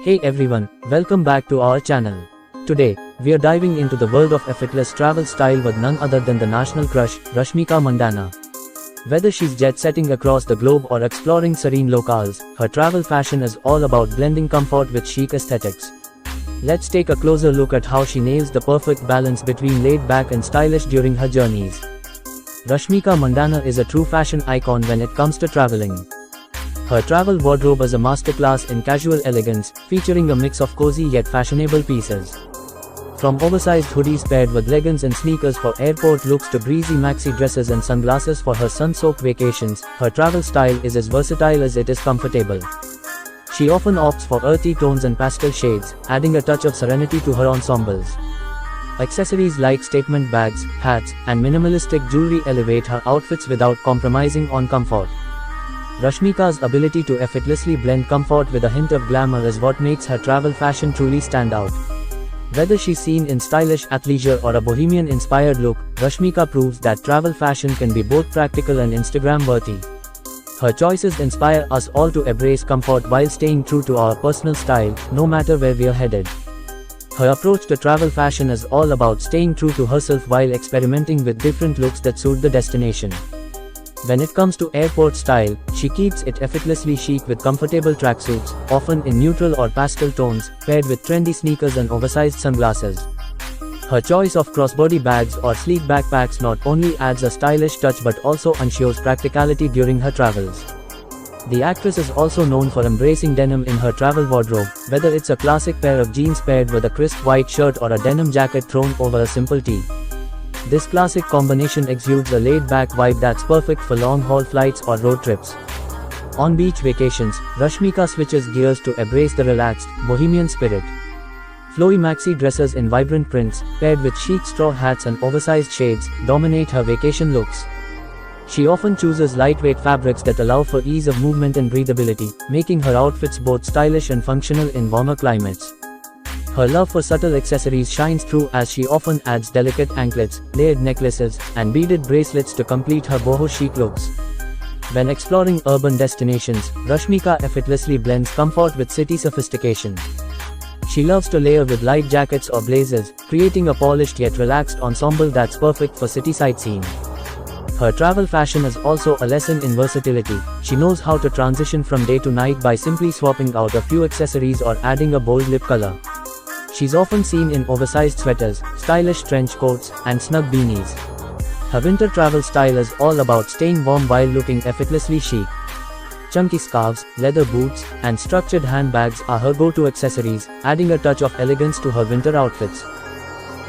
Hey everyone, welcome back to our channel. Today, we are diving into the world of effortless travel style with none other than the national crush, Rashmika Mandanna. Whether she's jet-setting across the globe or exploring serene locales, her travel fashion is all about blending comfort with chic aesthetics. Let's take a closer look at how she nails the perfect balance between laid-back and stylish during her journeys. Rashmika Mandanna is a true fashion icon when it comes to traveling. Her travel wardrobe is a masterclass in casual elegance, featuring a mix of cozy yet fashionable pieces. From oversized hoodies paired with leggings and sneakers for airport looks to breezy maxi dresses and sunglasses for her sun-soaked vacations, her travel style is as versatile as it is comfortable. She often opts for earthy tones and pastel shades, adding a touch of serenity to her ensembles. Accessories like statement bags, hats, and minimalistic jewelry elevate her outfits without compromising on comfort. Rashmika's ability to effortlessly blend comfort with a hint of glamour is what makes her travel fashion truly stand out. Whether she's seen in stylish athleisure or a bohemian-inspired look, Rashmika proves that travel fashion can be both practical and Instagram-worthy. Her choices inspire us all to embrace comfort while staying true to our personal style, no matter where we're headed. Her approach to travel fashion is all about staying true to herself while experimenting with different looks that suit the destination. When it comes to airport style, she keeps it effortlessly chic with comfortable tracksuits, often in neutral or pastel tones, paired with trendy sneakers and oversized sunglasses. Her choice of crossbody bags or sleek backpacks not only adds a stylish touch but also ensures practicality during her travels. The actress is also known for embracing denim in her travel wardrobe, whether it's a classic pair of jeans paired with a crisp white shirt or a denim jacket thrown over a simple tee. This classic combination exudes a laid-back vibe that's perfect for long-haul flights or road trips. On beach vacations, Rashmika switches gears to embrace the relaxed, bohemian spirit. Flowy maxi dresses in vibrant prints, paired with chic straw hats and oversized shades, dominate her vacation looks. She often chooses lightweight fabrics that allow for ease of movement and breathability, making her outfits both stylish and functional in warmer climates. Her love for subtle accessories shines through as she often adds delicate anklets, layered necklaces, and beaded bracelets to complete her boho chic looks. When exploring urban destinations, Rashmika effortlessly blends comfort with city sophistication. She loves to layer with light jackets or blazers, creating a polished yet relaxed ensemble that's perfect for city sightseeing. Her travel fashion is also a lesson in versatility. She knows how to transition from day to night by simply swapping out a few accessories or adding a bold lip color. She's often seen in oversized sweaters, stylish trench coats, and snug beanies. Her winter travel style is all about staying warm while looking effortlessly chic. Chunky scarves, leather boots, and structured handbags are her go-to accessories, adding a touch of elegance to her winter outfits.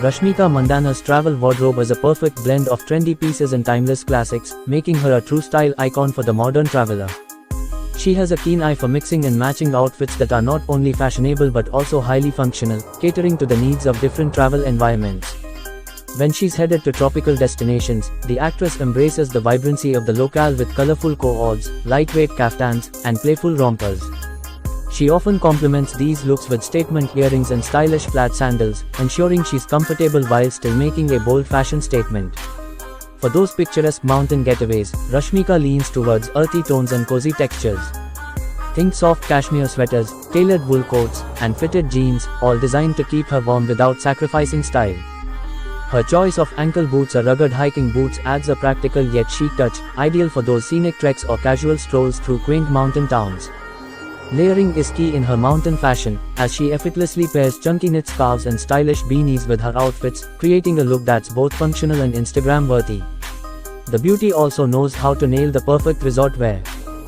Rashmika Mandanna's travel wardrobe is a perfect blend of trendy pieces and timeless classics, making her a true style icon for the modern traveler. She has a keen eye for mixing and matching outfits that are not only fashionable but also highly functional, catering to the needs of different travel environments. When she's headed to tropical destinations, the actress embraces the vibrancy of the locale with colorful cords, lightweight kaftans, and playful rompers. She often complements these looks with statement earrings and stylish flat sandals, ensuring she's comfortable while still making a bold fashion statement. For those picturesque mountain getaways, Rashmika leans towards earthy tones and cozy textures. Think soft cashmere sweaters, tailored wool coats, and fitted jeans, all designed to keep her warm without sacrificing style. Her choice of ankle boots or rugged hiking boots adds a practical yet chic touch, ideal for those scenic treks or casual strolls through quaint mountain towns. Layering is key in her mountain fashion, as she effortlessly pairs chunky knit scarves and stylish beanies with her outfits, creating a look that's both functional and Instagram-worthy. The beauty also knows how to nail the perfect resort wear.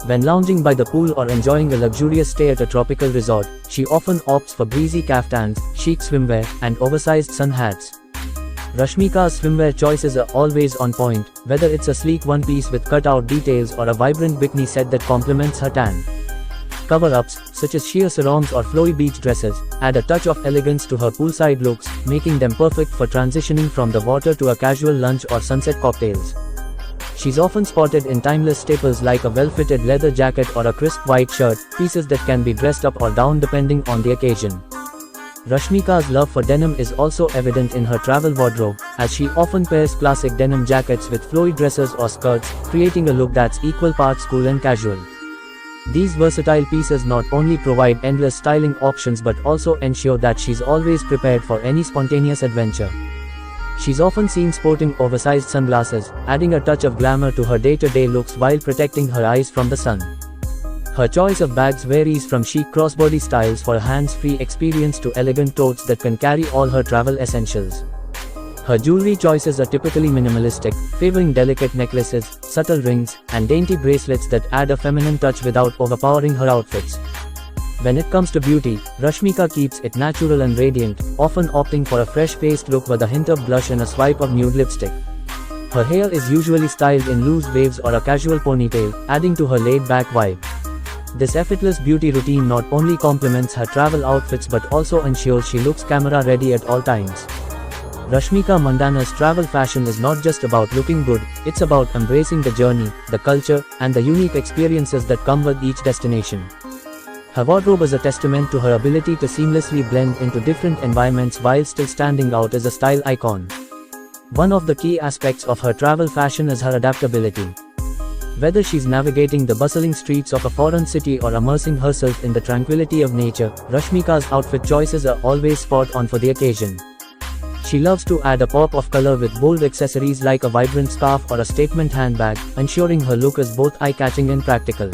When lounging by the pool or enjoying a luxurious stay at a tropical resort, she often opts for breezy kaftans, chic swimwear, and oversized sun hats. Rashmika's swimwear choices are always on point, whether it's a sleek one-piece with cut-out details or a vibrant bikini set that complements her tan. Cover-ups, such as sheer sarongs or flowy beach dresses, add a touch of elegance to her poolside looks, making them perfect for transitioning from the water to a casual lunch or sunset cocktails. She's often spotted in timeless staples like a well-fitted leather jacket or a crisp white shirt, pieces that can be dressed up or down depending on the occasion. Rashmika's love for denim is also evident in her travel wardrobe, as she often pairs classic denim jackets with flowy dresses or skirts, creating a look that's equal parts cool and casual. These versatile pieces not only provide endless styling options but also ensure that she's always prepared for any spontaneous adventure. She's often seen sporting oversized sunglasses, adding a touch of glamour to her day-to-day looks while protecting her eyes from the sun. Her choice of bags varies from chic crossbody styles for a hands-free experience to elegant totes that can carry all her travel essentials. Her jewelry choices are typically minimalistic, favoring delicate necklaces, subtle rings, and dainty bracelets that add a feminine touch without overpowering her outfits. When it comes to beauty, Rashmika keeps it natural and radiant, often opting for a fresh-faced look with a hint of blush and a swipe of nude lipstick. Her hair is usually styled in loose waves or a casual ponytail, adding to her laid-back vibe. This effortless beauty routine not only complements her travel outfits but also ensures she looks camera-ready at all times. Rashmika Mandanna's travel fashion is not just about looking good, it's about embracing the journey, the culture, and the unique experiences that come with each destination. Her wardrobe is a testament to her ability to seamlessly blend into different environments while still standing out as a style icon. One of the key aspects of her travel fashion is her adaptability. Whether she's navigating the bustling streets of a foreign city or immersing herself in the tranquility of nature, Rashmika's outfit choices are always spot on for the occasion. She loves to add a pop of color with bold accessories like a vibrant scarf or a statement handbag, ensuring her look is both eye-catching and practical.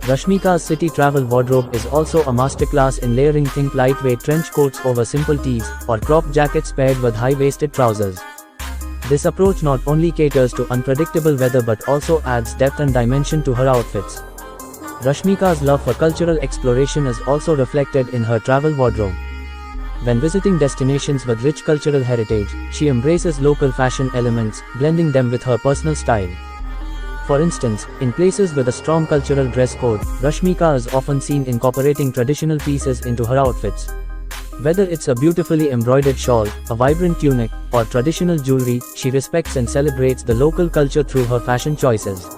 Rashmika's city travel wardrobe is also a masterclass in layering. Think lightweight trench coats over simple tees, or crop jackets paired with high-waisted trousers. This approach not only caters to unpredictable weather but also adds depth and dimension to her outfits. Rashmika's love for cultural exploration is also reflected in her travel wardrobe. When visiting destinations with rich cultural heritage, she embraces local fashion elements, blending them with her personal style. For instance, in places with a strong cultural dress code, Rashmika is often seen incorporating traditional pieces into her outfits. Whether it's a beautifully embroidered shawl, a vibrant tunic, or traditional jewelry, she respects and celebrates the local culture through her fashion choices.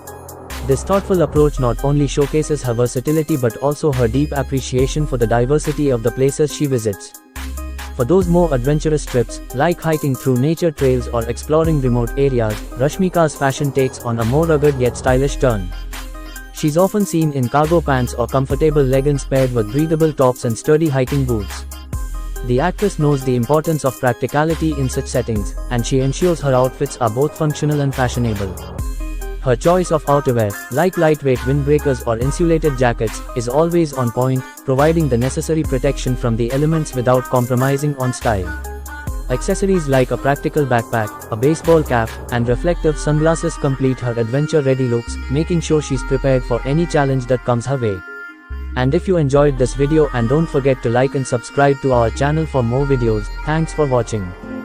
This thoughtful approach not only showcases her versatility but also her deep appreciation for the diversity of the places she visits. For those more adventurous trips, like hiking through nature trails or exploring remote areas, Rashmika's fashion takes on a more rugged yet stylish turn. She's often seen in cargo pants or comfortable leggings paired with breathable tops and sturdy hiking boots. The actress knows the importance of practicality in such settings, and she ensures her outfits are both functional and fashionable. Her choice of outerwear, like lightweight windbreakers or insulated jackets, is always on point, providing the necessary protection from the elements without compromising on style. Accessories like a practical backpack, a baseball cap, and reflective sunglasses complete her adventure-ready looks, making sure she's prepared for any challenge that comes her way. And if you enjoyed this video, and don't forget to like and subscribe to our channel for more videos. Thanks for watching.